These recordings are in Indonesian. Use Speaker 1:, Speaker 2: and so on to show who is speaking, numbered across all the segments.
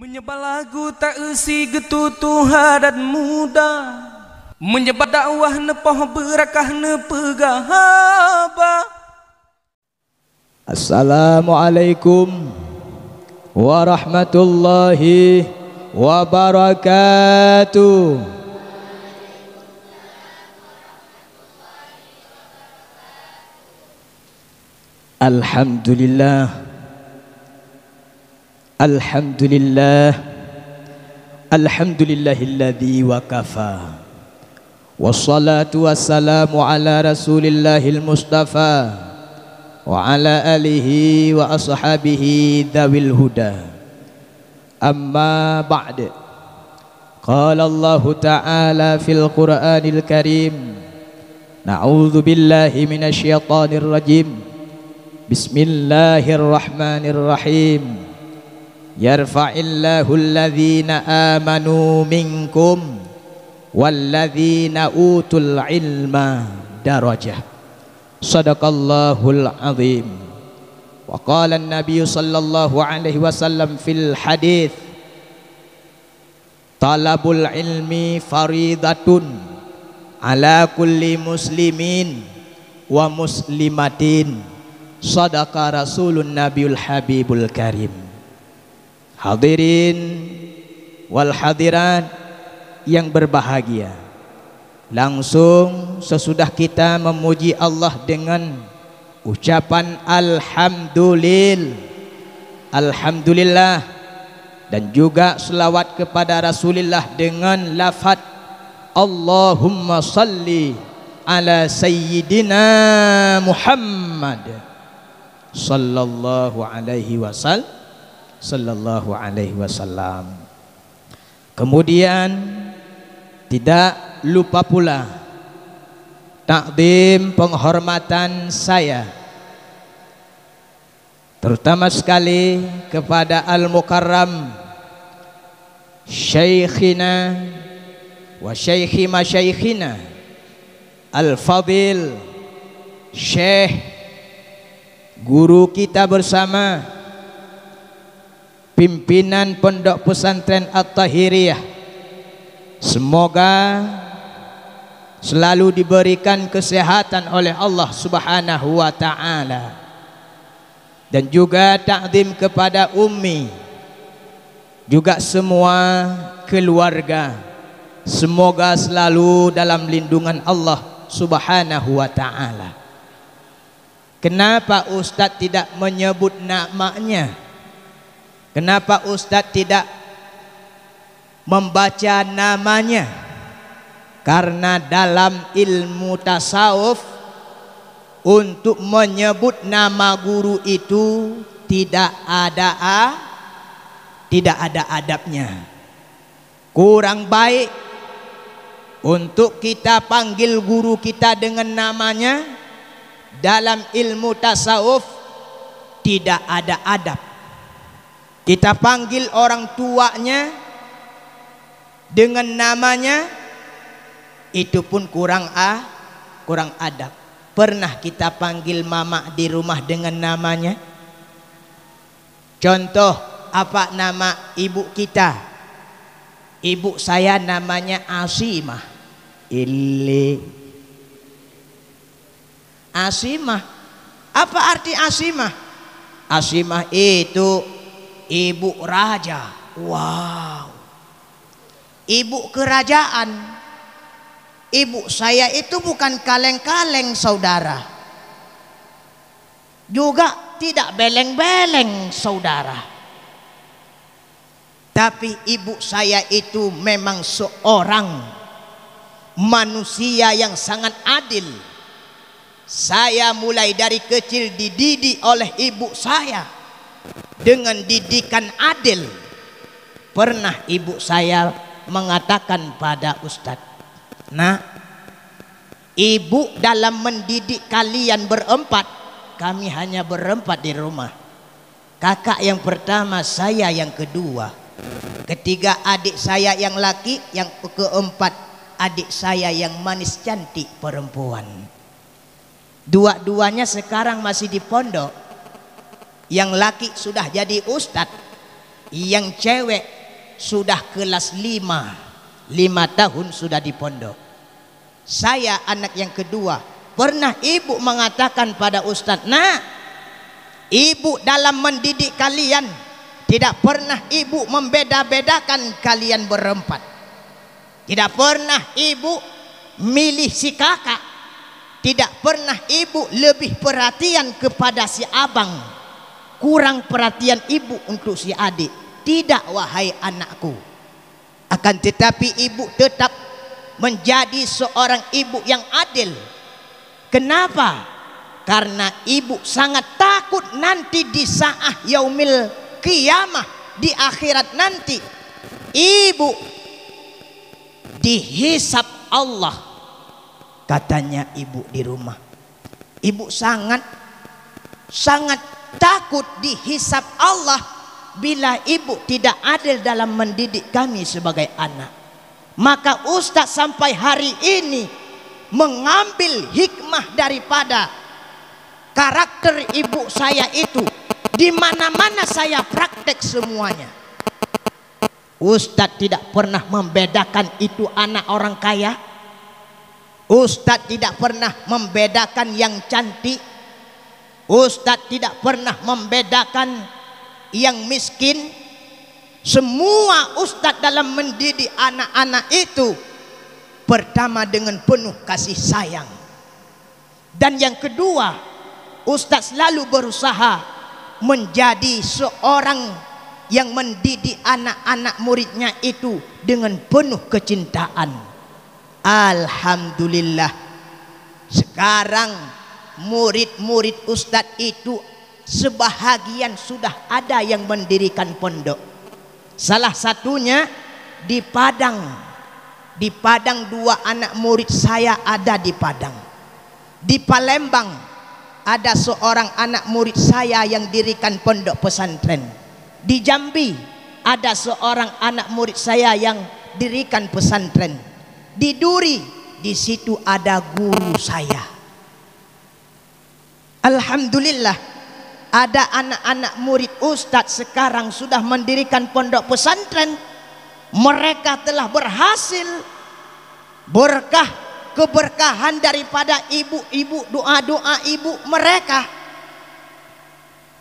Speaker 1: Menyebar lagu tak isi getutu hadat muda, menyebar dakwah nepoh berakah nepegahaba.
Speaker 2: Assalamualaikum warahmatullahi wabarakatuh. Alhamdulillah, alhamdulillah, alhamdulillahilladzi wa kafa. Wassalatu wassalamu ala rasulillahil mustafa wa ala alihi wa ashabihi dhawil huda. Amma ba'd. Qala Allah ta'ala fil Qur'anil Karim. Na'udzu billahi minasyaitonir rajim. Bismillahirrahmanirrahim. Yarfa'illahu alladhina amanu minkum walladhina utul ilma darajah. Sadaqallahul azim. Wa qala an-nabiy sallallahu alaihi wasallam fil hadits, talabul ilmi faridatun ala kulli muslimin wa muslimatin. Sadaqa rasulun nabiyul habibul karim. Hadirin wal hadirat yang berbahagia, langsung sesudah kita memuji Allah dengan ucapan alhamdulillah, dan juga selawat kepada Rasulullah dengan lafaz Allahumma salli ala sayyidina Muhammad sallallahu alaihi wasallam. Kemudian tidak lupa pula takdim penghormatan saya terutama sekali kepada al-mukarram syaikhina wa syaikhi masyaikhina al-fadil syekh guru kita bersama, pimpinan Pondok Pesantren At-Tahiriyah. Semoga selalu diberikan kesehatan oleh Allah Subhanahu wa ta'ala. Dan juga takdim kepada ummi, juga semua keluarga. Semoga selalu dalam lindungan Allah Subhanahu wa ta'ala. Kenapa Ustadz tidak menyebut namanya? Kenapa Ustadz tidak membaca namanya? Karena dalam ilmu tasawuf, untuk menyebut nama guru itu tidak ada adabnya. Kurang baik untuk kita panggil guru kita dengan namanya. Dalam ilmu tasawuf tidak ada adab. Kita panggil orang tuanya dengan namanya, itu pun kurang adab. Pernah kita panggil mama di rumah dengan namanya? Contoh, apa nama ibu kita? Ibu saya namanya Asimah. Asimah. Apa arti Asimah? Asimah itu ibu raja. Wow. Ibu kerajaan. Ibu saya itu bukan kaleng-kaleng, saudara. Juga tidak beleng-beleng, saudara. Tapi ibu saya itu memang seorang manusia yang sangat adil. Saya mulai dari kecil dididik oleh ibu saya dengan didikan adil. Pernah ibu saya mengatakan pada Ustadz, "Nah, ibu dalam mendidik kalian berempat, kami hanya berempat di rumah. Kakak yang pertama, saya yang kedua, ketiga adik saya yang laki, yang keempat adik saya yang manis cantik perempuan. Dua-duanya sekarang masih di pondok. Yang laki sudah jadi ustadz, Yang cewek sudah kelas 5 tahun sudah di pondok. Saya anak yang kedua. Pernah ibu mengatakan pada Ustadz, nah, ibu dalam mendidik kalian tidak pernah ibu membeda-bedakan kalian berempat. Tidak pernah ibu milih si kakak. Tidak pernah ibu lebih perhatian kepada si abang, kurang perhatian ibu untuk si adik. Tidak, wahai anakku. Akan tetapi ibu tetap menjadi seorang ibu yang adil. Kenapa? Karena ibu sangat takut nanti di saat yaumil qiyamah, di akhirat nanti ibu dihisab Allah. Katanya ibu di rumah, ibu sangat takut dihisab Allah bila ibu tidak adil dalam mendidik kami sebagai anak. Maka Ustadz sampai hari ini mengambil hikmah daripada karakter ibu saya itu. Di mana-mana saya praktek semuanya. Ustadz tidak pernah membedakan itu anak orang kaya. Ustadz tidak pernah membedakan yang cantik. Ustadz tidak pernah membedakan yang miskin. Semua ustadz dalam mendidik anak-anak itu pertama dengan penuh kasih sayang. Dan yang kedua, ustadz selalu berusaha menjadi seorang yang mendidik anak-anak muridnya itu dengan penuh kecintaan. Alhamdulillah, sekarang murid-murid ustadz itu sebahagian sudah ada yang mendirikan pondok. Salah satunya di Padang. Di Padang 2 anak murid saya ada di Padang. Di Palembang ada seorang anak murid saya yang dirikan pondok pesantren. Di Jambi ada seorang anak murid saya yang dirikan pesantren. Di Duri, di situ ada guru saya. Alhamdulillah, ada anak-anak murid ustadz sekarang sudah mendirikan pondok pesantren. Mereka telah berhasil berkah, keberkahan daripada ibu-ibu, doa-doa ibu mereka,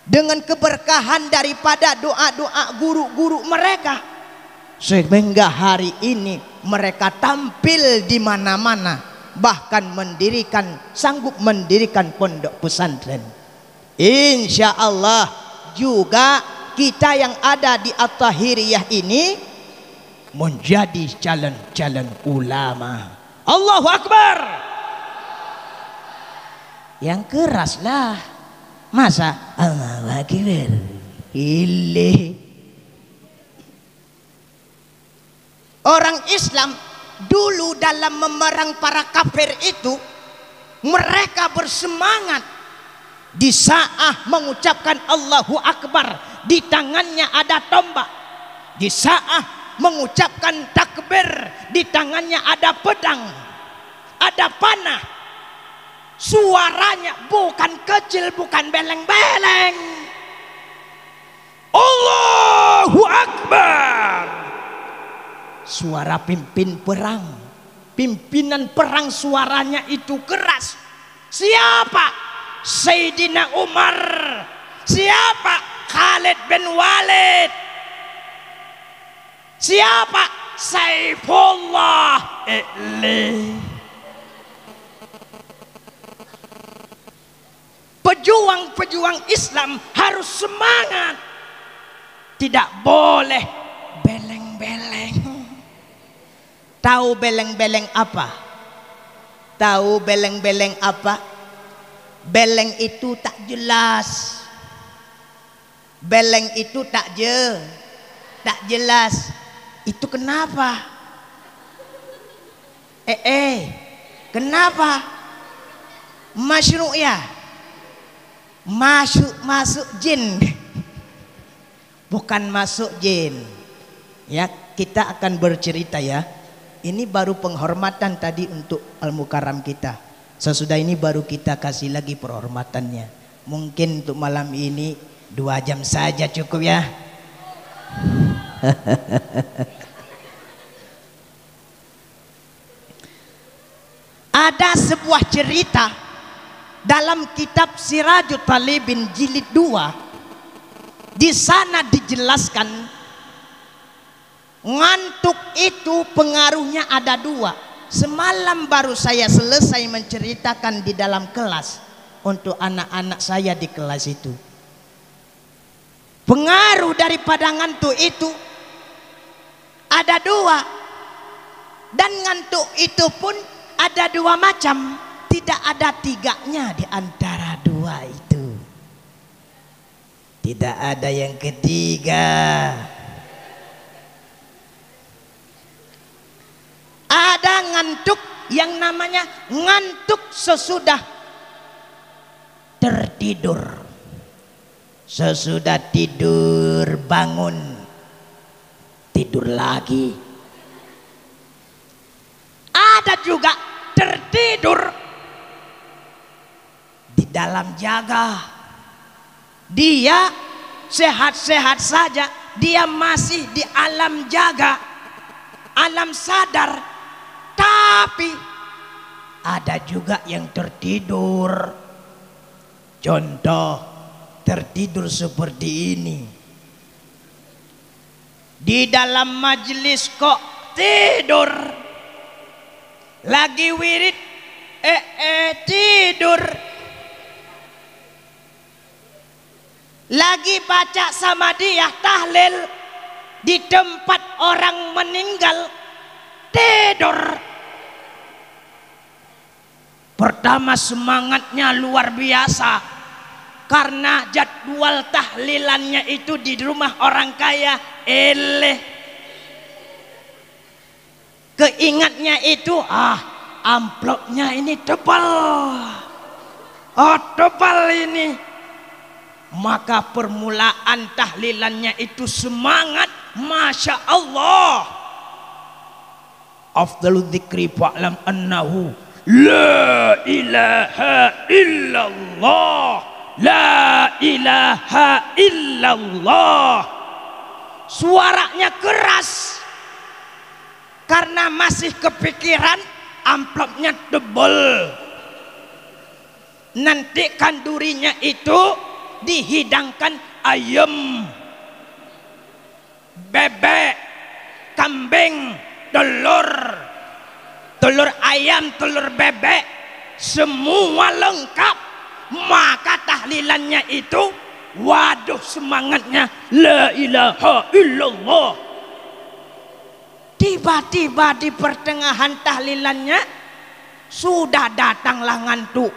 Speaker 2: dengan keberkahan daripada doa-doa guru-guru mereka, sehingga hari ini mereka tampil di mana-mana, bahkan sanggup mendirikan pondok pesantren. Insya Allah juga kita yang ada di At-Tahiriyah ini menjadi calon-calon ulama. Allahu Akbar. Yang keras lah. Masa Allahu Akbar. Orang Islam dulu dalam memerang para kafir itu, mereka bersemangat. Di saat mengucapkan Allahu Akbar, di tangannya ada tombak. Di saat mengucapkan takbir, di tangannya ada pedang, ada panah. Suaranya bukan kecil, bukan beleng-beleng. Allahu Akbar. Suara pimpinan perang suaranya itu keras. Siapa? Sayyidina Umar. Siapa? Khalid bin Walid. Siapa? Saifullah. Pejuang-pejuang Islam harus semangat. Tidak boleh beleng-beleng. Tahu beleng-beleng apa? Tahu beleng-beleng apa? Beleng itu tak jelas. Beleng itu tak jelas. Itu kenapa? Kenapa? Masyru' ya? Masuk jin. Bukan masuk jin. Ya, kita akan bercerita ya. Ini baru penghormatan tadi untuk Al-Mukarram kita. Sesudah ini baru kita kasih lagi penghormatannya. Mungkin untuk malam ini 2 jam saja cukup ya. Ada sebuah cerita dalam kitab Sirajut Talibin jilid 2. Di sana dijelaskan ngantuk itu pengaruhnya ada 2. Semalam baru saya selesai menceritakan di dalam kelas untuk anak-anak saya di kelas itu. Pengaruh daripada ngantuk itu ada 2, dan ngantuk itu pun ada 2 macam, tidak ada 3-nya di antara 2 itu. Tidak ada yang ketiga. Ada ngantuk yang namanya ngantuk sesudah tertidur. Sesudah tidur bangun, tidur lagi. Ada juga tertidur di dalam jaga. Dia sehat-sehat saja, dia masih di alam jaga, alam sadar. Tapi ada juga yang tertidur. Contoh tertidur seperti ini. Di dalam majelis kok tidur. Lagi wirid tidur. Lagi baca sama dia tahlil di tempat orang meninggal, tidur. Pertama semangatnya luar biasa, karena jadwal tahlilannya itu di rumah orang kaya, keingatnya itu, amplopnya ini tebal, tebal ini. Maka permulaan tahlilannya itu semangat, masya Allah. Afdalul dzikri fa'lam annahu la ilaha illallah, la ilaha illallah. Suaranya keras karena masih kepikiran amplopnya tebal. Nanti kandurinya itu dihidangkan ayam, bebek, kambing, telur ayam, telur bebek, semua lengkap. Maka tahlilannya itu, waduh semangatnya, la ilaha illallah. Tiba-tiba di pertengahan tahlilannya sudah datanglah ngantuk.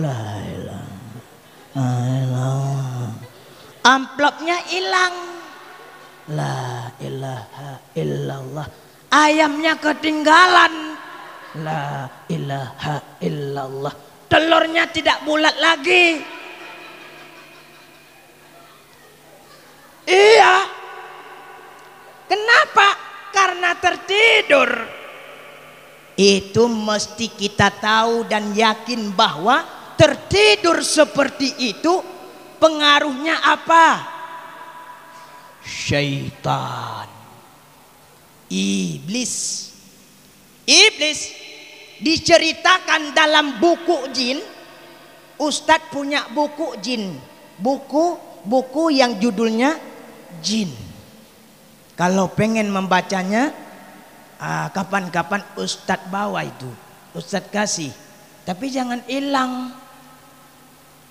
Speaker 2: La ilaha illallah. Amplopnya hilang. La ilaha illallah. Ayamnya ketinggalan. La ilaha illallah. Telurnya tidak bulat lagi. Iya. Kenapa? Karena tertidur. Itu mesti kita tahu dan yakin bahwa tertidur seperti itu pengaruhnya apa? Syaitan, iblis. Iblis diceritakan dalam buku jin. Ustadz punya buku jin, buku yang judulnya jin. Kalau pengen membacanya, kapan-kapan Ustadz bawa itu, Ustadz kasih. Tapi jangan hilang.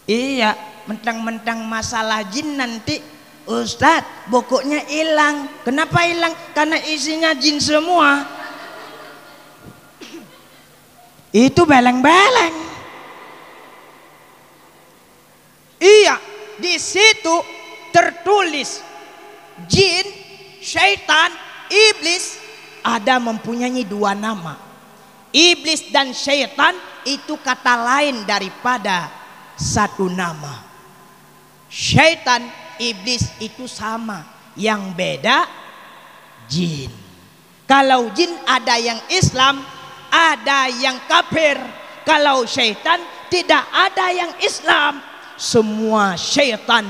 Speaker 2: Iya, mentang-mentang masalah jin nanti Ustadz bukunya hilang. Kenapa hilang? Karena isinya jin semua. Itu beleng-beleng. Iya, di situ tertulis jin, syaitan, iblis ada mempunyai 2 nama. Iblis dan syaitan itu kata lain daripada satu nama. Syaitan, iblis itu sama, yang beda jin. Kalau jin ada yang Islam, ada yang kafir. Kalau syaitan tidak ada yang Islam. Semua syaitan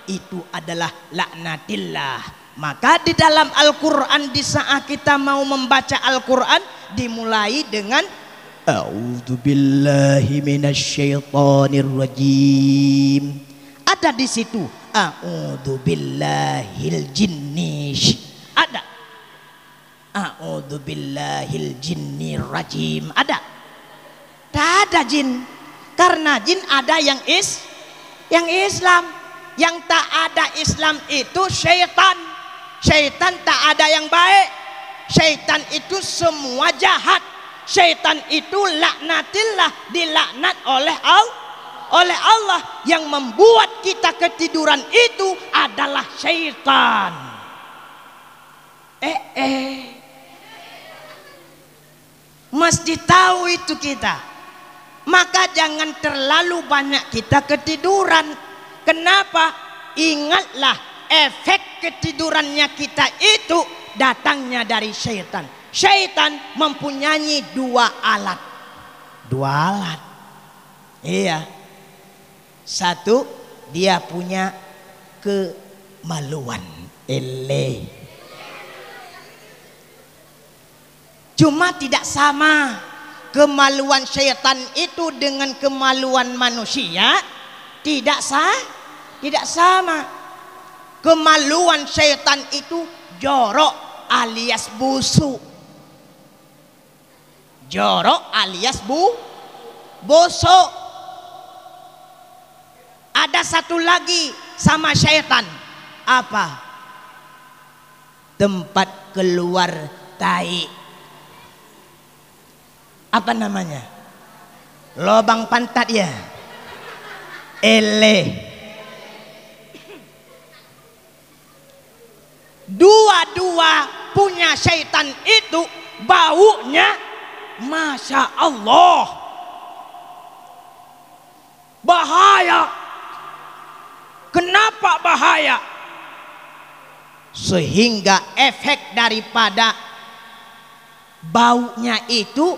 Speaker 2: itu adalah laknatillah, Maka di dalam Al-Quran, di saat kita mau membaca Al-Quran, dimulai dengan A'udzubillahi minasyaitonirrajim. Ada di situ A'udzubillahil jinni. Ada A'udzubillahil jinnir rajim. Ada? Tak ada jin. Karena jin ada yang Islam. Yang tak ada Islam itu syaitan. Syaitan tak ada yang baik. Syaitan itu semua jahat. Syaitan itu laknatillah, dilaknat oleh Allah. Yang membuat kita ketiduran itu adalah syaitan. Mesti tahu itu kita. Maka jangan terlalu banyak kita ketiduran. Kenapa? Ingatlah, efek ketidurannya kita itu datangnya dari syaitan. Syaitan mempunyai dua alat. Iya. Satu, dia punya kemaluan. Cuma tidak sama kemaluan syaitan itu dengan kemaluan manusia. Tidak sama. Kemaluan syaitan itu jorok alias busuk. Jorok alias busuk. Ada satu lagi sama syaitan. Apa? Tempat keluar tai. Apa namanya? Lobang pantat ya. Dua-dua punya syaitan itu baunya Masya Allah bahaya. Kenapa bahaya? Sehingga efek daripada baunya itu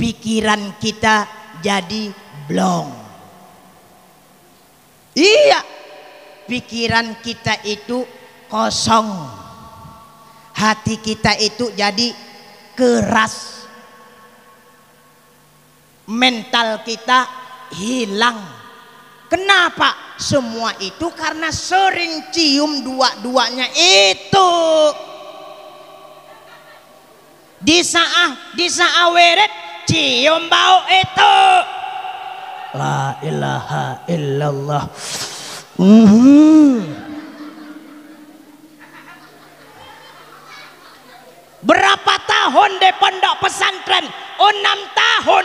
Speaker 2: pikiran kita jadi blong. Iya, pikiran kita itu kosong, hati kita itu jadi keras, mental kita hilang. Kenapa? Semua itu karena sering cium dua-duanya itu. Di saat weret cium bau itu. La ilaha illallah. Berapa tahun di pondok pesantren? 6 tahun.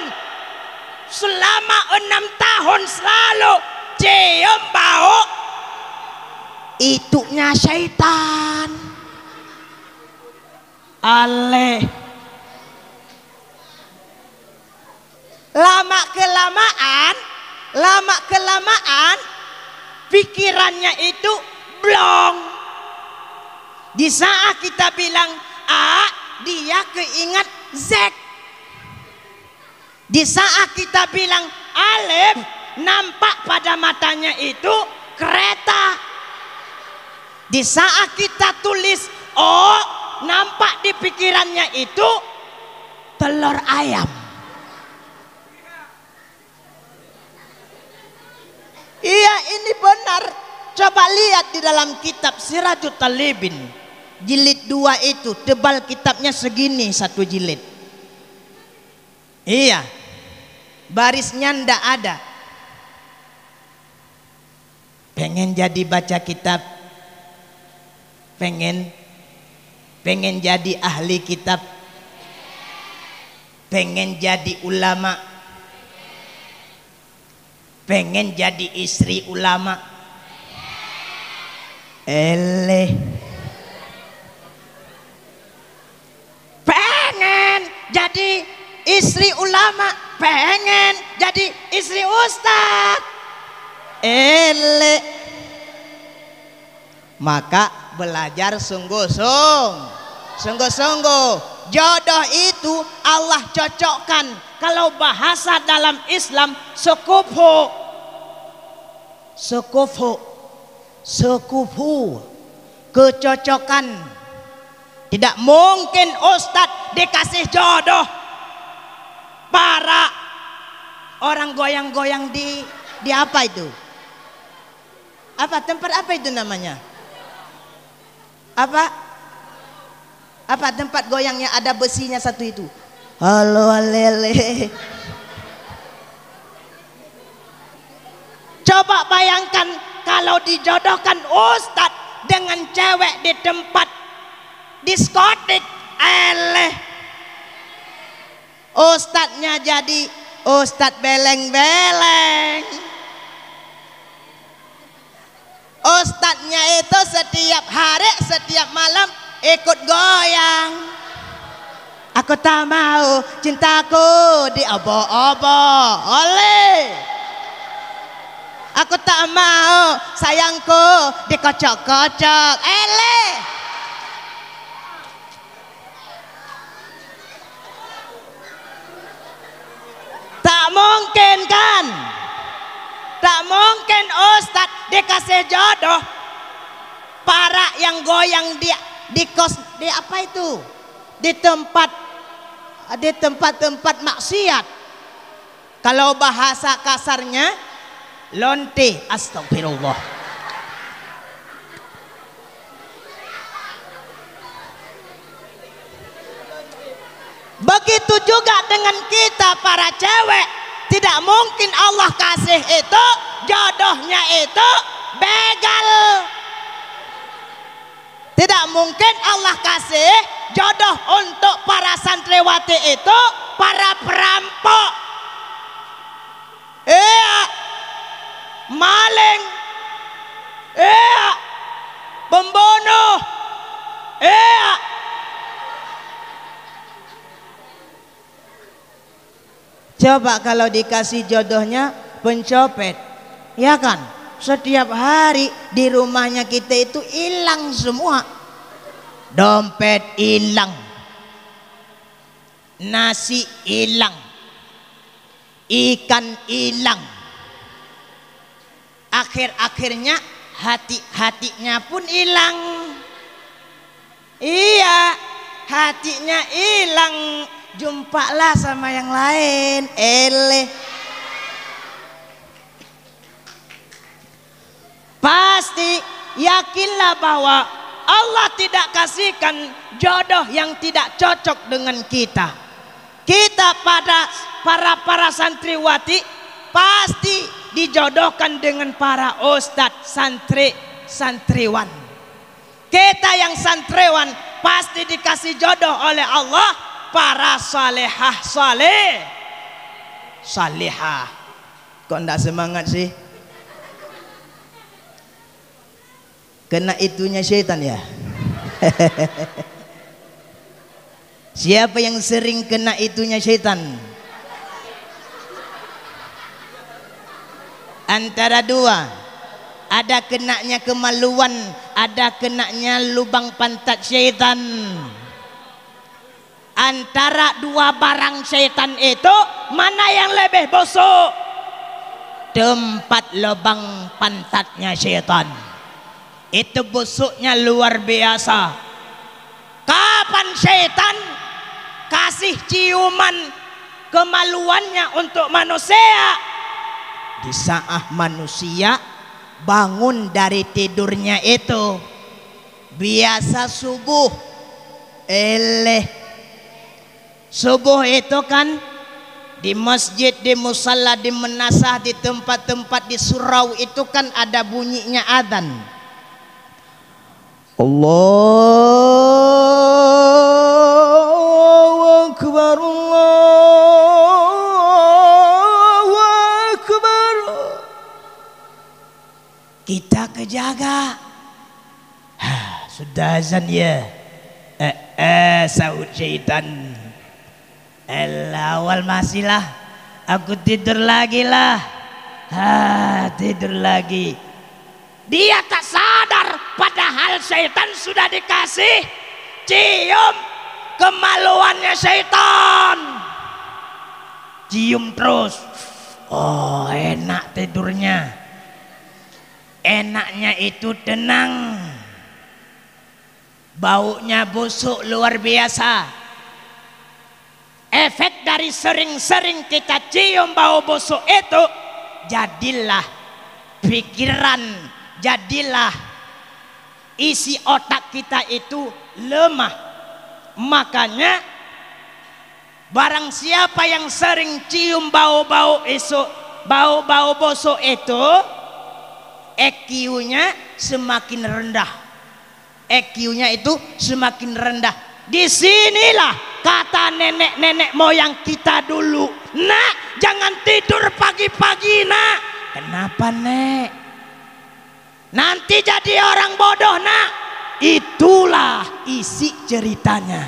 Speaker 2: Selama 6 tahun selalu cium bau itunya syaitan. Lama kelamaan pikirannya itu blong. Di saat kita bilang A, dia keingat Z. Di saat kita bilang alif, nampak pada matanya itu kereta. Di saat kita tulis O, nampak di pikirannya itu telur ayam. Iya, ini benar. Coba lihat di dalam kitab Sirajut Talibin jilid 2 itu, tebal kitabnya segini, 1 jilid. Iya, barisnya ndak ada. Pengen jadi baca kitab, pengen jadi ahli kitab, pengen jadi ulama, pengen jadi istri ulama. Pengen jadi istri ulama, pengen jadi istri ustaz. Maka belajar sungguh-sungguh. Jodoh itu Allah cocokkan. Kalau bahasa dalam Islam sekufu. kecocokan. Tidak mungkin ustadz dikasih jodoh para orang goyang-goyang di apa itu? Apa tempat apa itu namanya? Apa tempat goyangnya ada besinya satu itu? Halo alele. Coba bayangkan kalau dijodohkan ustadz dengan cewek di tempat diskotik, ustadznya jadi ustadz beleng-beleng. Ustadznya itu setiap hari, setiap malam ikut goyang. Aku tak mau cintaku diobo-obo oleh. Aku tak mau sayangku dikocok-kocok. Tak mungkin kan? Tak mungkin ustadz dikasih jodoh para yang goyang di kos, di apa itu? Di tempat-tempat maksiat. Kalau bahasa kasarnya lonte, astagfirullah. Begitu juga dengan kita para cewek, tidak mungkin Allah kasih itu jodohnya itu begal. Tidak mungkin Allah kasih jodoh untuk para santriwati itu para perampok, maling, pembunuh, coba kalau dikasih jodohnya pencopet, ya kan? Setiap hari di rumahnya kita itu hilang semua. Dompet hilang, nasi hilang, ikan hilang. Akhir-akhirnya hatinya pun hilang. Iya, hatinya hilang. Jumpalah sama yang lain. Pasti yakinlah bahwa Allah tidak kasihkan jodoh yang tidak cocok dengan kita. Kita pada para santriwati pasti dijodohkan dengan para ustadz santriwan. Kita yang santriwan pasti dikasih jodoh oleh Allah para salihah. Kok enggak semangat sih? Kena itunya syaitan ya. Siapa yang sering kena itunya syaitan? Antara dua, ada kenanya kemaluan, ada kenanya lubang pantat syaitan. Antara dua barang syaitan itu mana yang lebih busuk? Tempat lubang pantatnya syaitan. Itu busuknya luar biasa. Kapan syaitan kasih ciuman kemaluannya untuk manusia? Di saat manusia bangun dari tidurnya itu, biasa subuh. Subuh itu kan di masjid, di musalla, di menasah, di tempat-tempat di surau itu kan ada bunyinya adzan. Allahu Akbar, Allahu Akbar. Kita kejaga. Sudah azan ya. Sahut syaitan. Awal masih lah. Aku tidur lagi lah. Tidur lagi. Dia tak sadar padahal syaitan sudah dikasih cium kemaluannya syaitan. Cium terus. Oh, enak tidurnya. Enaknya itu tenang. baunya busuk luar biasa. Efek dari sering-sering kita cium bau busuk itu, jadilah pikiran, jadilah isi otak kita itu lemah. Makanya barang siapa yang sering cium bau-bau busuk itu, EQ-nya semakin rendah. EQ-nya itu semakin rendah. Disinilah kata nenek-nenek moyang kita dulu, nak jangan tidur pagi-pagi nak. Kenapa nek? Nanti jadi orang bodoh nak. Itulah isi ceritanya.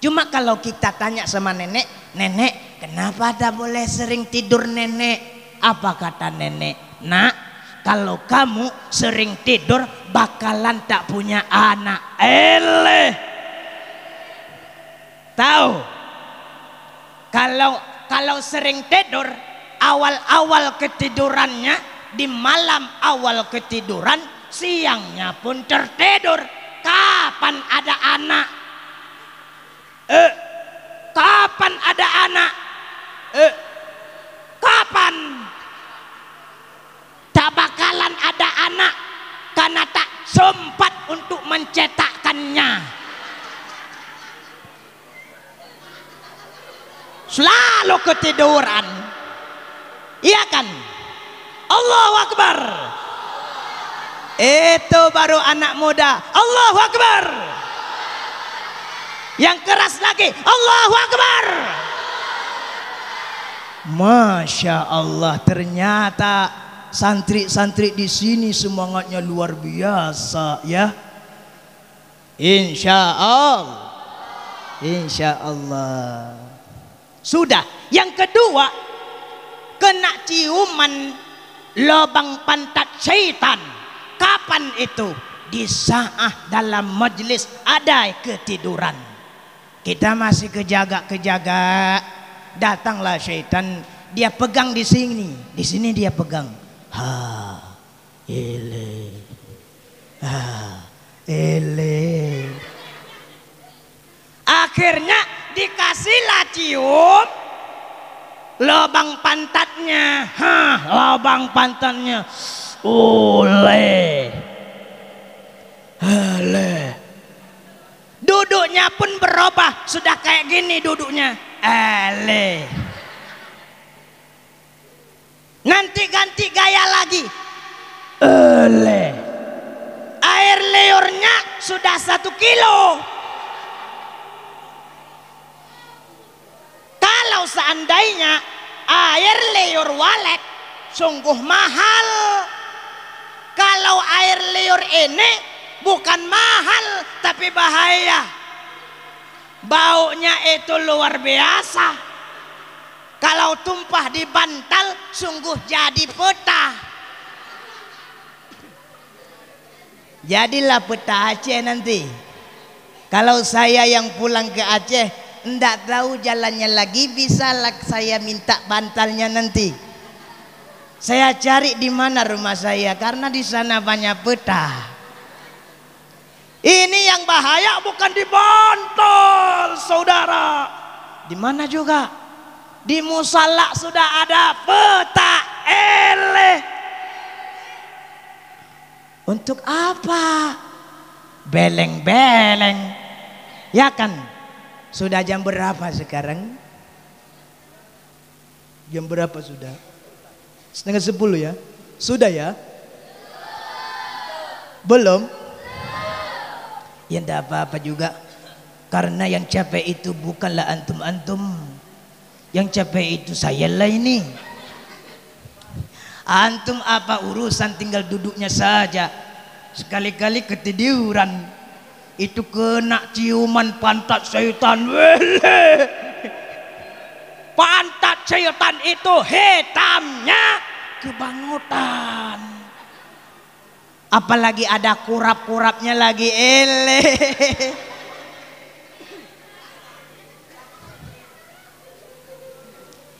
Speaker 2: Cuma kalau kita tanya sama nenek, nenek kenapa tak boleh sering tidur nenek? Apa kata nenek? Nak, kalau kamu sering tidur bakalan tak punya anak. Tahu? Kalau sering tidur, awal-awal ketidurannya, di malam awal ketiduran, siangnya pun tertidur. Kapan ada anak? Kapan ada anak? Kapan? Tak bakalan ada anak karena tak sempat untuk mencetakkannya. Selalu ketiduran. Iya kan? Allahu Akbar. Itu baru anak muda. Allahu Akbar. Yang keras lagi. Allahu Akbar. Masya Allah, ternyata santri-santri di sini semangatnya luar biasa ya. Insya Allah. Insya Allah. Sudah. Yang kedua, kena ciuman lubang pantat syaitan. Kapan itu? Di saat dalam majlis ada ketiduran. Kita masih kejaga. Datanglah syaitan, dia pegang di sini dia pegang. Akhirnya dikasihlah cium lubang pantatnya. Lubang pantatnya. Duduknya pun berubah, sudah kayak gini duduknya. Nanti ganti gaya lagi. Air liurnya sudah 1 kilo. Kalau seandainya air liur walet sungguh mahal. Kalau air liur ini bukan mahal tapi bahaya. Baunya itu luar biasa. Kalau tumpah di bantal sungguh jadi peta. Jadilah peta Aceh nanti. Kalau saya yang pulang ke Aceh ndak tahu jalannya lagi, bisa saya minta bantalnya nanti. Saya cari di mana rumah saya karena di sana banyak peta. Ini yang bahaya bukan di bantal, saudara. Di mana juga? Di musala sudah ada peta. Untuk apa? Beleng-beleng. Ya kan? Sudah jam berapa sekarang? Jam berapa sudah? 9:30 ya? Sudah ya? Belum? Ya enggak apa-apa juga. Karena yang capek itu bukanlah antum-antum. Yang capek itu saya lah ini. Antum apa urusan, tinggal duduknya saja. Sekali-kali ketiduran. Itu kena ciuman pantat syaitan. Pantat syaitan itu hitamnya kebangutan. Apalagi ada kurap-kurapnya lagi.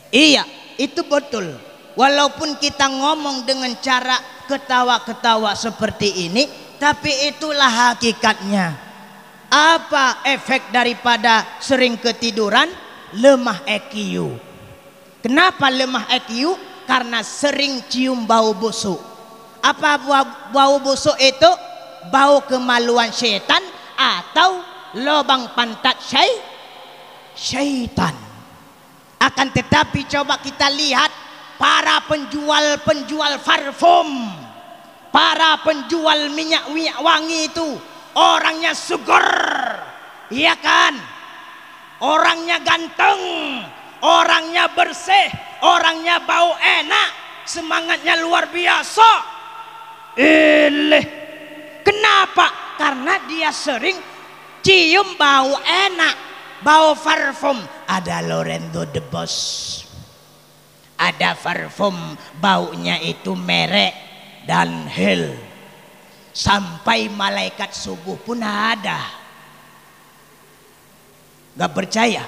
Speaker 2: Iya, itu betul. Walaupun kita ngomong dengan cara ketawa-ketawa seperti ini, Tapi itulah hakikatnya. Apa efek daripada sering ketiduran? Lemah EQ. Kenapa lemah EQ? Karena sering cium bau busuk. Apa bau busuk itu? Bau kemaluan syaitan atau lubang pantat syaitan. Akan tetapi coba kita lihat para penjual parfum, para penjual minyak wangi itu orangnya seger, iya kan? Orangnya ganteng, orangnya bersih, orangnya bau enak, semangatnya luar biasa. Kenapa? Karena dia sering cium bau enak, bau parfum. Ada Lorenzo the Boss, ada parfum baunya itu merek dan Hell, sampai malaikat subuh pun ada. Gak percaya?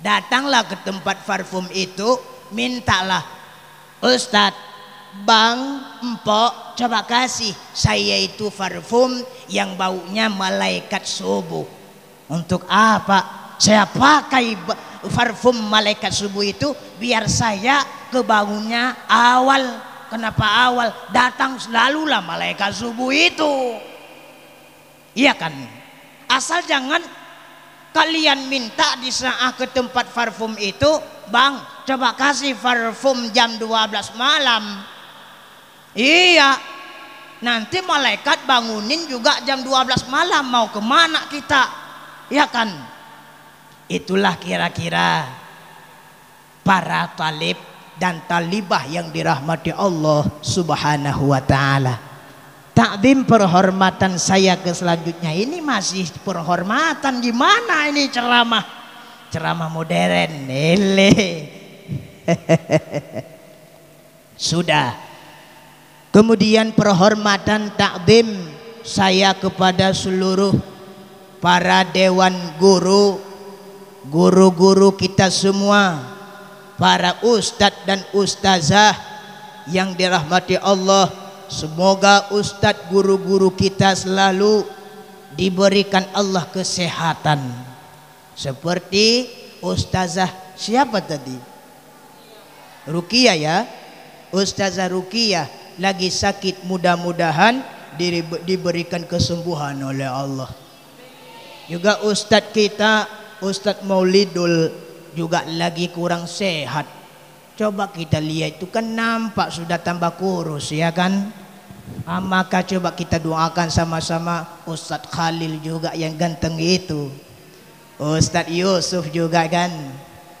Speaker 2: Datanglah ke tempat parfum itu, mintalah, Ustadz, Bang, Empok, coba kasih saya itu parfum yang baunya malaikat subuh. Untuk apa? Saya pakai parfum malaikat subuh itu biar saya kebangunnya awal. Kenapa awal? Datang selalulah malaikat subuh itu. Iya kan? Asal jangan kalian minta di saat ke tempat parfum itu, Bang, coba kasih parfum jam 12 malam. Iya, nanti malaikat bangunin juga jam 12 malam. Mau kemana kita? Ya kan? Itulah kira-kira para talib dan talibah yang dirahmati Allah subhanahu wa ta'ala. Takdim penghormatan saya ke selanjutnya ini masih penghormatan. Gimana ini ceramah? Ceramah modern. Sudah. Kemudian penghormatan takdim saya kepada seluruh para dewan guru, guru-guru kita semua, para ustadz dan ustazah yang dirahmati Allah. Semoga ustadz guru-guru kita selalu diberikan Allah kesehatan. Seperti ustazah siapa tadi? Ruqiyah ya. Ustazah Ruqiyah lagi sakit, mudah-mudahan diberikan kesembuhan oleh Allah. Juga ustadz kita, Ustadz Maulidul juga lagi kurang sehat. Coba kita lihat, itu kan nampak sudah tambah kurus ya kan. Maka coba kita doakan sama-sama Ustadz Khalil juga yang ganteng itu, Ustadz Yusuf juga kan.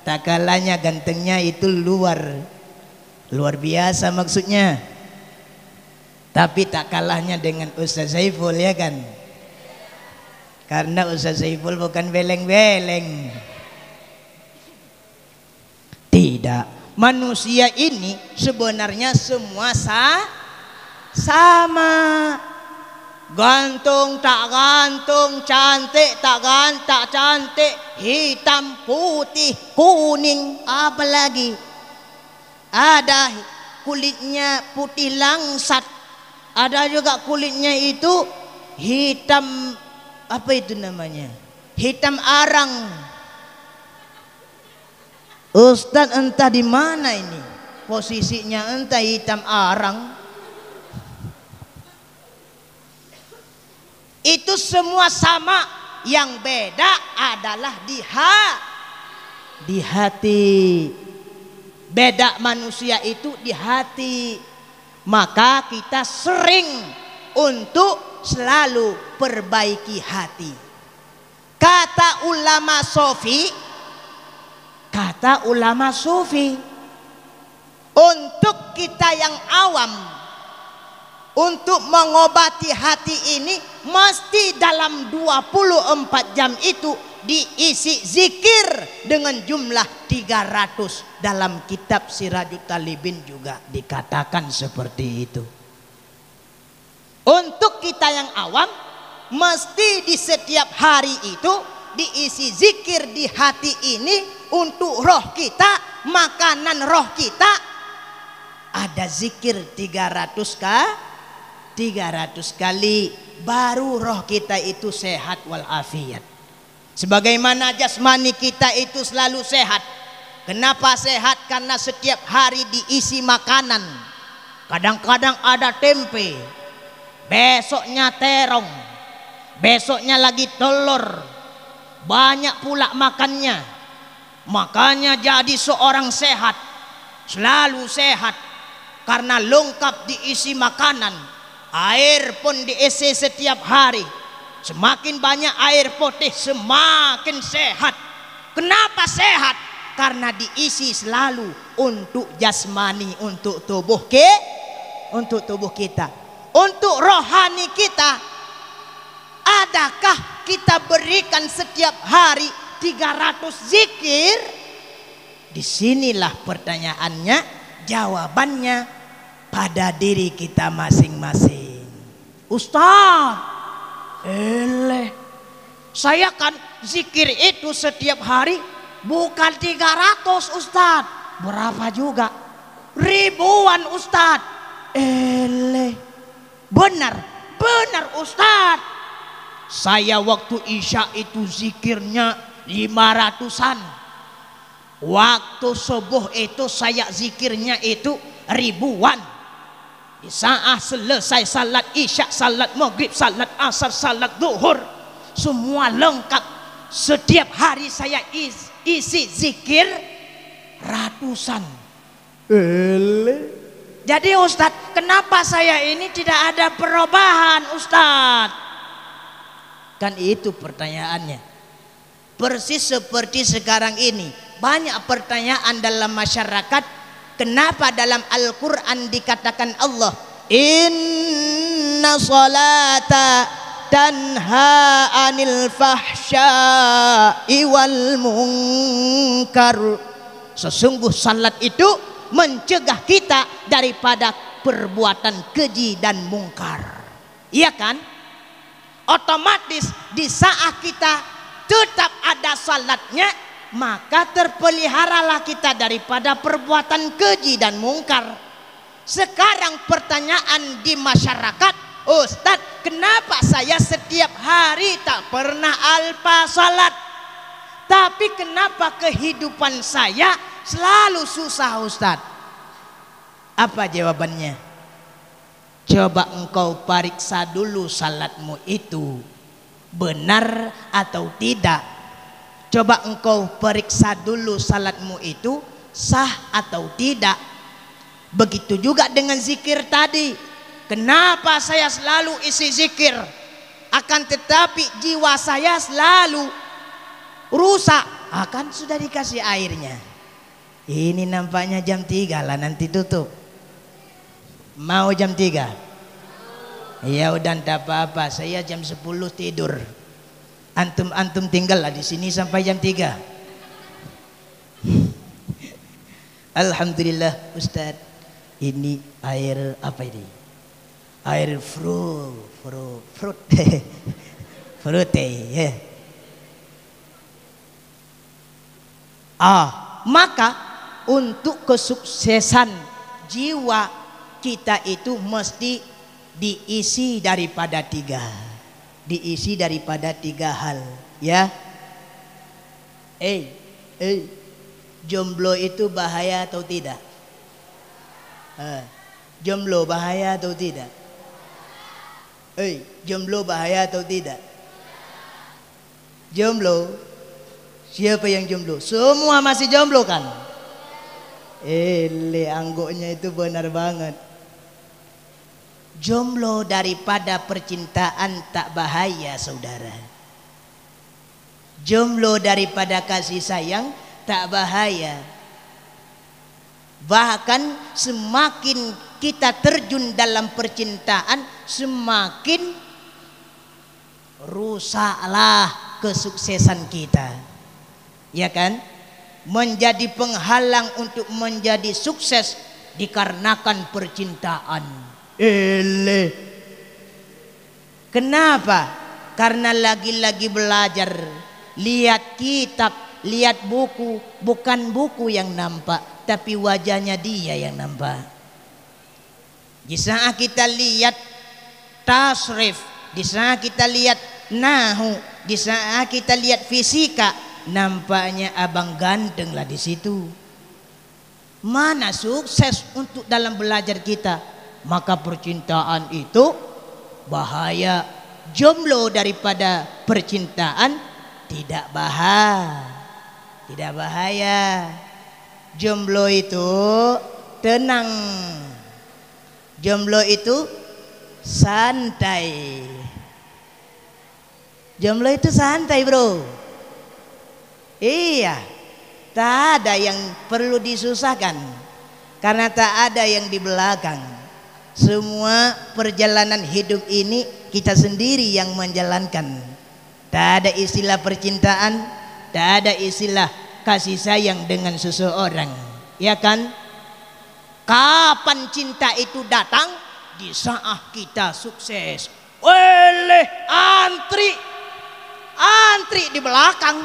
Speaker 2: Tak kalanya gantengnya itu luar biasa maksudnya. Tapi tak kalahnya dengan Ustadz Saiful ya kan. Karena Ustadz Saiful bukan beleng-beleng. Tidak. Manusia ini sebenarnya semua sama. Gantung tak gantung, cantik tak cantik, hitam, putih, kuning, apa lagi? Ada kulitnya putih langsat. Ada juga kulitnya itu hitam, apa itu namanya? Hitam arang. Ustadz entah di mana ini posisinya, entah hitam arang. Itu semua sama, yang beda adalah di hati. Beda manusia itu di hati. Maka kita sering untuk selalu perbaiki hati. Kata ulama sufi, untuk kita yang awam, untuk mengobati hati ini mesti dalam 24 jam itu diisi zikir dengan jumlah 300. Dalam kitab Sirajut Talibin juga dikatakan seperti itu. Untuk kita yang awam mesti di setiap hari itu diisi zikir di hati ini untuk roh kita, makanan roh kita. Ada zikir 300 300 kali baru roh kita itu sehat walafiat. Sebagaimana jasmani kita itu selalu sehat. Kenapa sehat? Karena setiap hari diisi makanan. Kadang-kadang ada tempe, besoknya terong, besoknya lagi telur. Banyak pula makannya. Makanya jadi seorang sehat, selalu sehat, karena lengkap diisi makanan. Air pun diisi setiap hari. Semakin banyak air putih semakin sehat. Kenapa sehat? Karena diisi selalu untuk jasmani, untuk tubuh kita. Untuk rohani kita, adakah kita berikan setiap hari 300 zikir? Disinilah pertanyaannya, jawabannya pada diri kita masing-masing. Ustaz, saya kan zikir itu setiap hari bukan 300 Ustaz. Berapa juga? Ribuan Ustaz. Benar Ustaz. Saya waktu Isya itu zikirnya 500-an. Waktu subuh itu saya zikirnya itu ribuan. Di saat selesai salat Isya, salat Maghrib, salat Asar, salat Zuhur, semua lengkap. Setiap hari saya isi zikir ratusan. Jadi Ustadz, kenapa saya ini tidak ada perubahan Ustadz? Kan itu pertanyaannya. Persis seperti sekarang ini, banyak pertanyaan dalam masyarakat. Kenapa dalam Al-Quran dikatakan Allah, inna salata tanha anil fahsya'i wal munkar. Sesungguh salat itu mencegah kita daripada perbuatan keji dan mungkar. Iya kan? Otomatis di saat kita tetap ada salatnya, maka terpeliharalah kita daripada perbuatan keji dan mungkar. Sekarang pertanyaan di masyarakat, Ustadz, kenapa saya setiap hari tak pernah alpa salat, tapi kenapa kehidupan saya selalu susah Ustadz? Apa jawabannya? Coba engkau periksa dulu salatmu itu benar atau tidak. Coba engkau periksa dulu salatmu itu sah atau tidak. Begitu juga dengan zikir tadi. Kenapa saya selalu isi zikir, akan tetapi jiwa saya selalu rusak? Akan sudah dikasih airnya. Ini nampaknya jam 3 lah, nanti tutup. Mau jam 3? Ya udah enggak apa-apa, saya jam 10 tidur. Antum tinggallah di sini sampai jam 3. Alhamdulillah Ustaz, ini air apa ini? Air fruit ya. Maka untuk kesuksesan jiwa kita itu mesti diisi daripada 3. Diisi daripada 3 hal, ya. Jomblo itu bahaya atau tidak? Jomblo bahaya atau tidak? Jomblo bahaya atau tidak? Jomblo, siapa yang jomblo? Semua masih jomblo kan? Anggotnya itu benar banget. Jomblo daripada percintaan tak bahaya saudara. Jomblo daripada kasih sayang tak bahaya. Bahkan semakin kita terjun dalam percintaan, semakin rusaklah kesuksesan kita. Ya kan? Menjadi penghalang untuk menjadi sukses dikarenakan percintaan. Kenapa? Karena lagi-lagi belajar, lihat kitab, lihat buku, bukan buku yang nampak, tapi wajahnya dia yang nampak. Di saat kita lihat tasrif, di sana kita lihat nahu, di sana kita lihat fisika, nampaknya abang ganteng lah di situ. Mana sukses untuk dalam belajar kita? Maka percintaan itu bahaya. Jomblo daripada percintaan tidak bahaya. Jomblo itu tenang. Jomblo itu santai. Jomblo itu santai, bro. Iya, tak ada yang perlu disusahkan, karena tak ada yang di belakang. Semua perjalanan hidup ini kita sendiri yang menjalankan. Tak ada istilah percintaan, tak ada istilah kasih sayang dengan seseorang, ya kan? Kapan cinta itu datang? Di saat kita sukses. Oleh antri di belakang.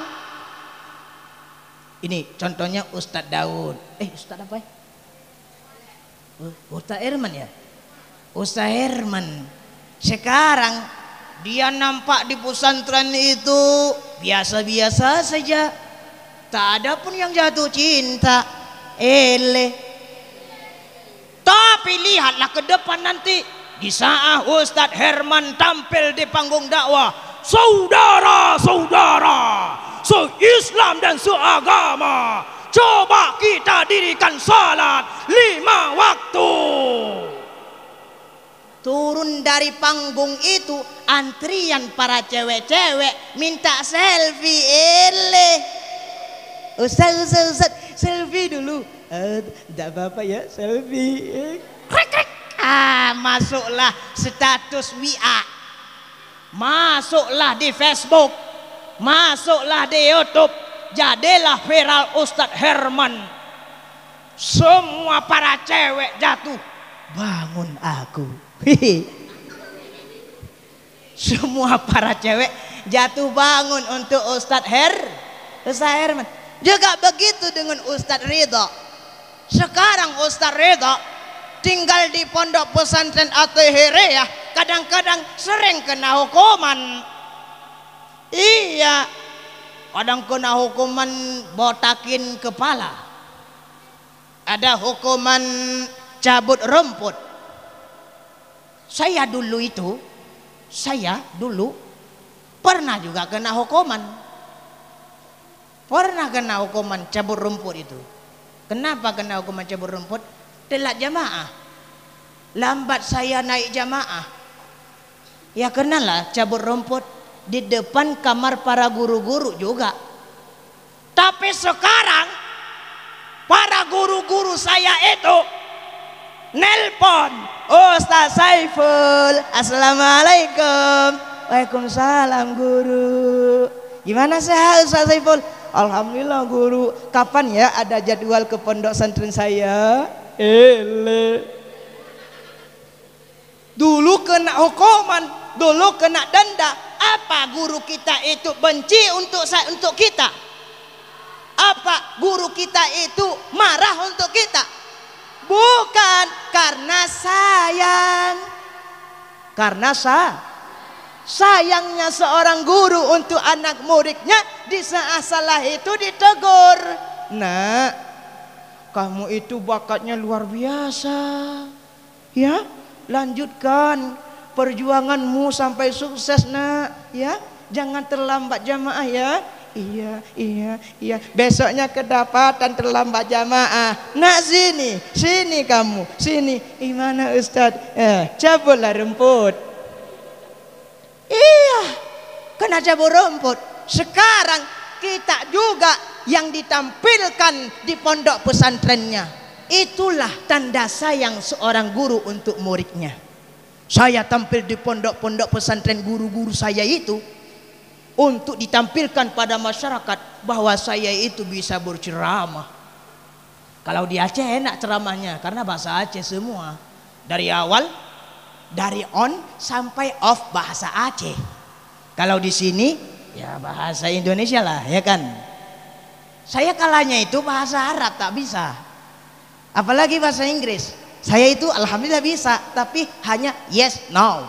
Speaker 2: Ini contohnya Ustadz Daud. Ustadz apa ya? Ustadz Herman ya? Ustadz Herman. Sekarang dia nampak di pesantren itu biasa-biasa saja. Tak ada pun yang jatuh cinta. Tapi lihatlah ke depan nanti, di saat Ustadz Herman tampil di panggung dakwah, saudara-saudara se-Islam dan seagama, coba kita dirikan salat 5 waktu. Turun dari panggung itu, antrian para cewek-cewek minta selfie. Ustaz, selfie dulu. Tidak apa-apa ya, selfie. Masuklah status WA, masuklah di Facebook, masuklah di YouTube, jadilah viral Ustadz Herman. Semua para cewek jatuh bangun aku. Semua para cewek jatuh bangun untuk Ustadz Herman. Juga begitu dengan Ustadz Ridho. Sekarang Ustadz Ridho tinggal di pondok pesantren At-Tahiriyah, kadang-kadang sering kena hukuman. Iya, kadang kena hukuman botakin kepala, ada hukuman cabut rumput. Saya dulu pernah juga kena hukuman. Pernah kena hukuman cabut rumput itu. Kenapa kena hukuman cabut rumput? Telat jamaah, lambat saya naik jamaah. Ya kenalah cabut rumput di depan kamar para guru-guru juga. Tapi sekarang para guru-guru saya itu nelpon, Ustaz Saiful, assalamualaikum. Waalaikumsalam guru. Gimana sehat Ustaz Saiful? Alhamdulillah guru. Kapan ya ada jadwal ke pondok pesantren saya? Dulu kena hukuman, dulu kena denda. Apa guru kita itu benci untuk kita? Apa guru kita itu marah untuk kita? Bukan, karena sayang. Karena sayangnya seorang guru untuk anak muridnya, di saat salah itu ditegur. Nak, kamu itu bakatnya luar biasa, ya, lanjutkan perjuanganmu sampai sukses nak, ya, jangan terlambat jamaah ya. Iya, besoknya kedapatan terlambat jamaah. Nak sini kamu, sini. Gimana Ustaz? Cabutlah rumput. Iya, kena cabut rumput. Sekarang kita juga yang ditampilkan di pondok pesantrennya. Itulah tanda sayang seorang guru untuk muridnya. Saya tampil di pondok-pondok pesantren guru-guru saya itu untuk ditampilkan pada masyarakat bahwa saya itu bisa berceramah. Kalau di Aceh enak ceramahnya karena bahasa Aceh semua. Dari awal, dari on sampai off bahasa Aceh. Kalau di sini ya bahasa Indonesia lah, ya kan. Saya kalanya itu bahasa Arab tak bisa, apalagi bahasa Inggris. Saya itu alhamdulillah bisa, tapi hanya yes no.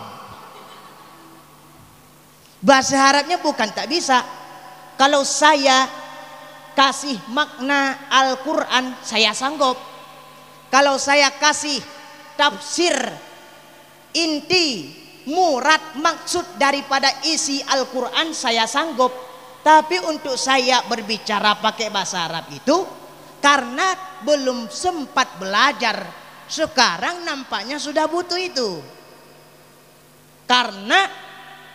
Speaker 2: Bahasa Arabnya bukan tak bisa. Kalau saya kasih makna Al-Quran, saya sanggup. Kalau saya kasih tafsir inti, murad, maksud daripada isi Al-Quran, saya sanggup. Tapi untuk saya berbicara pakai bahasa Arab itu karena belum sempat belajar. Sekarang nampaknya sudah butuh itu. Karena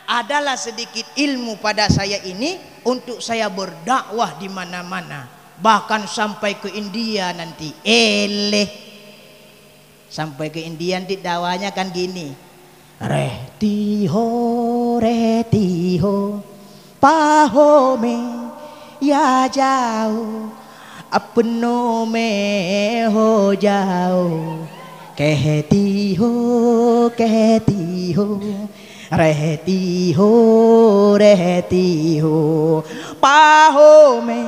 Speaker 2: adalah sedikit ilmu pada saya ini untuk saya berdakwah di mana-mana, bahkan sampai ke India nanti. Sampai ke India nanti dakwahnya kan gini. Retiho pahome ya jauh apno me ho jauh kehtiho retiho pahome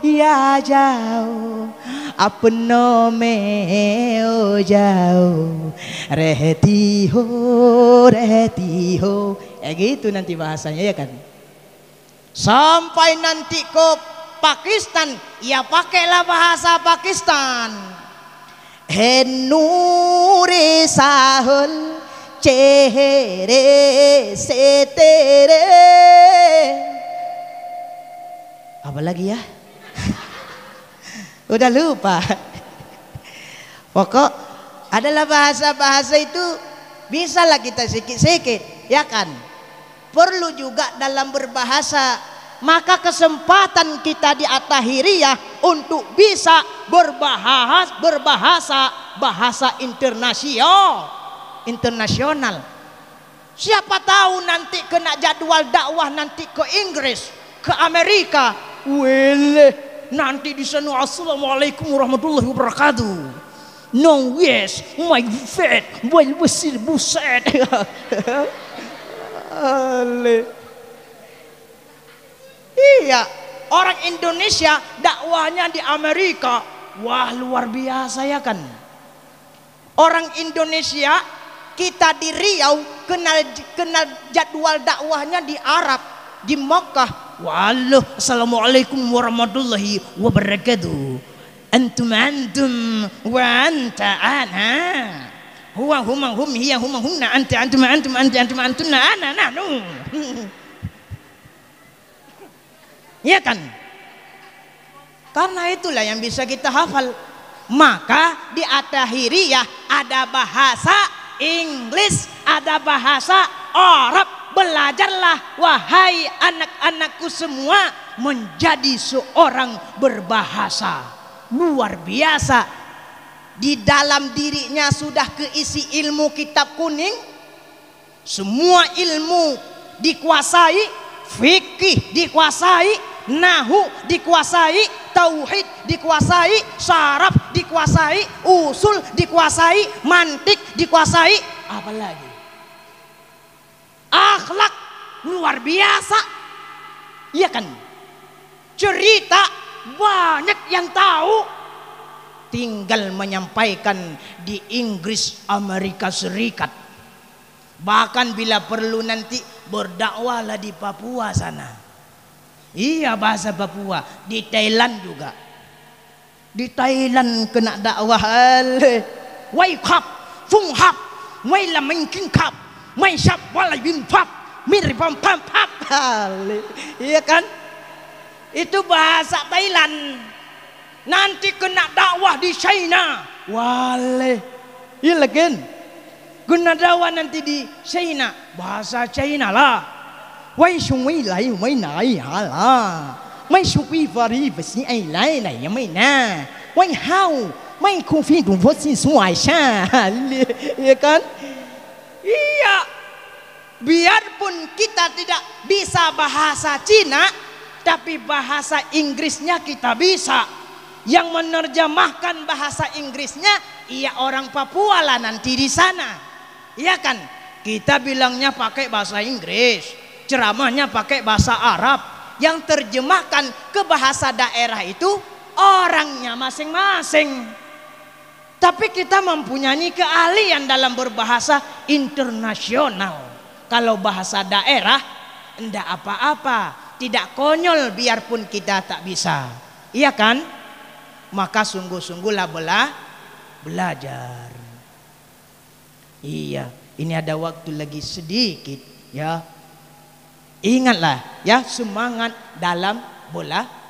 Speaker 2: ya jauh apno me ho jauh retiho gitu nanti bahasanya, ya kan. Sampai nanti ke Pakistan, ya pakailah bahasa Pakistan. Nure sahul cehre se tere. Apa lagi ya? Udah lupa. Pokok adalah bahasa-bahasa itu bisalah kita sikit-sikit, ya kan. Perlu juga dalam berbahasa, maka kesempatan kita di At-Tahiriyah untuk bisa bahasa internasional. Siapa tahu nanti kena jadwal dakwah nanti ke Inggris, ke Amerika. Nanti di sana assalamualaikum warahmatullahi wabarakatuh. No, yes, my fat, well, wasir buset. Iya, orang Indonesia dakwahnya di Amerika, wah luar biasa, ya kan. Orang Indonesia kita di Riau kenal jadwal dakwahnya di Arab, di Makkah. Wallah, assalamualaikum warahmatullahi wabarakatuh. Antum wa anta ana. Huwa hum hiya huma hunna antum antunna ana nahnu. Ya kan? Karena itulah yang bisa kita hafal. Maka di At-Tahiriyah ada bahasa Inggris, ada bahasa Arab. Belajarlah wahai anak-anakku semua menjadi seorang berbahasa. Luar biasa. Di dalam dirinya sudah keisi ilmu kitab kuning. Semua ilmu dikuasai, fikih dikuasai, nahu dikuasai, tauhid dikuasai, syaraf dikuasai, usul dikuasai, mantik dikuasai, apalagi akhlak luar biasa, iya kan. Cerita banyak yang tahu, tinggal menyampaikan di Inggris, Amerika Serikat. Bahkan bila perlu nanti berdakwahlah di Papua sana. Iya, bahasa Papua. Di Thailand juga. Di Thailand kena dakwah. Wai kap, fung hap, wai la mengking kap, mai syap walai bin pap, mir pam pam pap. Iya kan? Itu bahasa Thailand. Nanti kena dakwah di China. Wale. Iya lagi. Kena dakwah nanti di China. Bahasa China lah. Wai shung wai lai wai nai hala. Mai shung wai vari besi ai lai lai ya mai na. Wai hao. Mai kung fi dung fosi suai sha. Iya kan? Iya. Biarpun kita tidak bisa bahasa Cina, tapi bahasa Inggrisnya kita bisa. Yang menerjemahkan bahasa Inggrisnya ia orang Papua lah nanti di sana. Iya kan? Kita bilangnya pakai bahasa Inggris, ceramahnya pakai bahasa Arab. Yang terjemahkan ke bahasa daerah itu orangnya masing-masing. Tapi kita mempunyai keahlian dalam berbahasa internasional. Kalau bahasa daerah enggak apa-apa, tidak konyol biarpun kita tak bisa. Iya kan? Maka sungguh-sungguhlah belajar. Iya, ini ada waktu lagi sedikit ya. Ingatlah ya, semangat dalam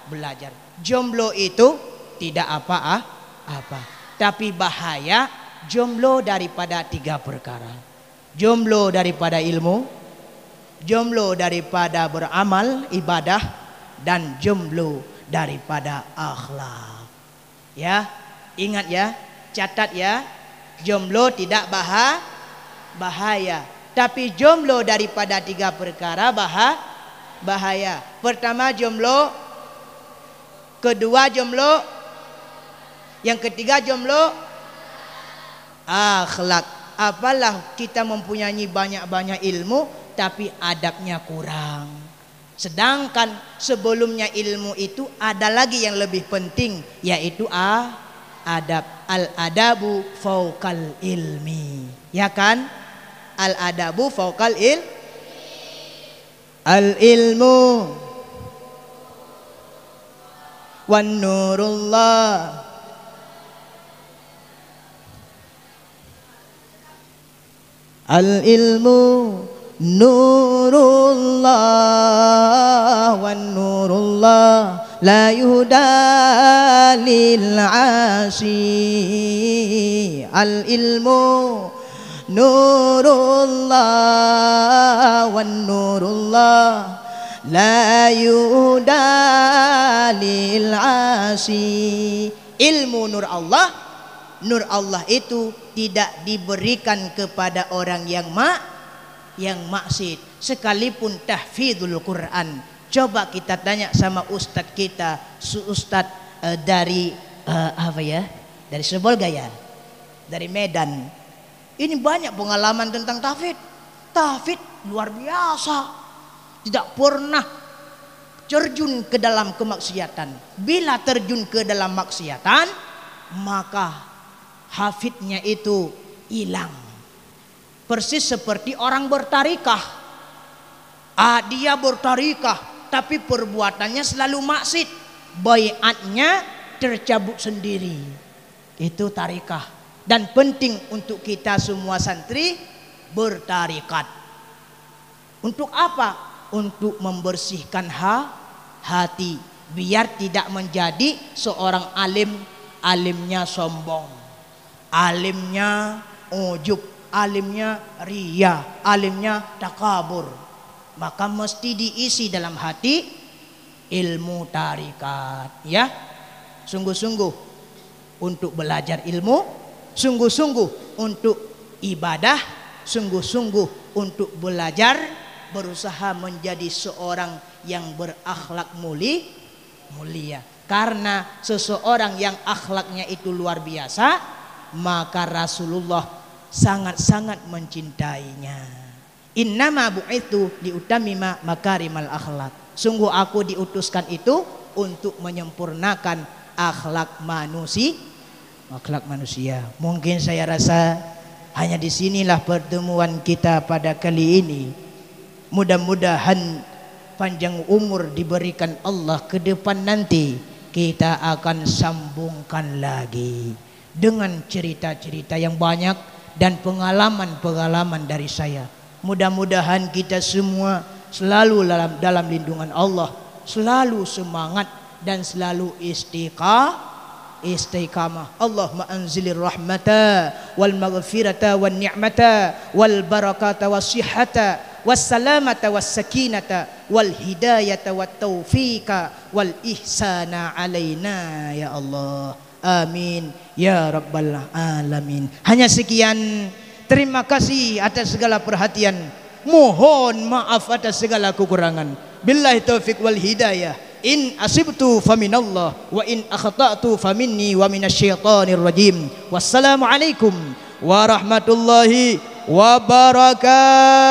Speaker 2: belajar. Jomblo itu tidak apa-apa, tapi bahaya jomblo daripada 3 perkara. Jomblo daripada ilmu, jomblo daripada beramal ibadah, dan jomblo daripada akhlak. Ya, ingat ya, catat ya. Jomblo tidak bahaya, tapi jomblo daripada 3 perkara bahaya. Pertama jomblo, kedua jomblo, yang ketiga jomblo akhlak. Apalah kita mempunyai banyak-banyak ilmu tapi adabnya kurang. Sedangkan sebelumnya ilmu itu ada lagi yang lebih penting, yaitu adab. Al-adabu fauqal ilmi. Ya kan? Al-adabu fauqal al-ilmu wan nurullah. Al-ilmu nurullah wan nurullah la yuhda lil asi. Al-ilmu nurullah wan nurullah la yuhda lil asi. Ilmu nur Allah itu tidak diberikan kepada orang yang maksiat, sekalipun tahfidzul Quran. Coba kita tanya sama ustadz kita, ustadz dari dari Sebolga ya, dari Medan. Ini banyak pengalaman tentang tahfidz luar biasa, tidak pernah terjun ke dalam kemaksiatan. Bila terjun ke dalam maksiatan, maka hafidnya itu hilang. Persis seperti orang bertarikah. Dia bertarikah tapi perbuatannya selalu maksiat, baiatnya tercabut sendiri. Itu tarikah. Dan penting untuk kita semua santri bertarikat. Untuk apa? Untuk membersihkan hati, biar tidak menjadi seorang alimnya sombong, alimnya ujub, alimnya riya, alimnya takabur. Maka mesti diisi dalam hati ilmu tarikat ya. Sungguh-sungguh untuk belajar ilmu, sungguh-sungguh untuk ibadah, sungguh-sungguh untuk belajar, berusaha menjadi seorang yang berakhlak mulia. Karena seseorang yang akhlaknya itu luar biasa, maka Rasulullah sangat-sangat mencintainya. Innama bu'itsu liutammima makarimal akhlak. Sungguh aku diutuskan itu untuk menyempurnakan akhlak manusia. Mungkin saya rasa hanya di sinilah pertemuan kita pada kali ini. Mudah-mudahan panjang umur diberikan Allah, ke depan nanti kita akan sambungkan lagi dengan cerita-cerita yang banyak dan pengalaman-pengalaman dari saya. Mudah-mudahan kita semua selalu dalam lindungan Allah, selalu semangat dan selalu istiqamah. Allahumma anzilir rahmata wal maghfirata wan ni'mata wal barakata was sihhata was salamata was sakinata wal hidayata wat taufiqa wal ihsana alaina ya Allah. Amin ya rabbal alamin. Hanya sekian. Terima kasih atas segala perhatian. Mohon maaf atas segala kekurangan. Billahi taufiq wal hidayah. In asibtu faminallah wa in akhta'tu faminni wa minasyaitonir rajim. Wassalamualaikum warahmatullahi wabarakatuh.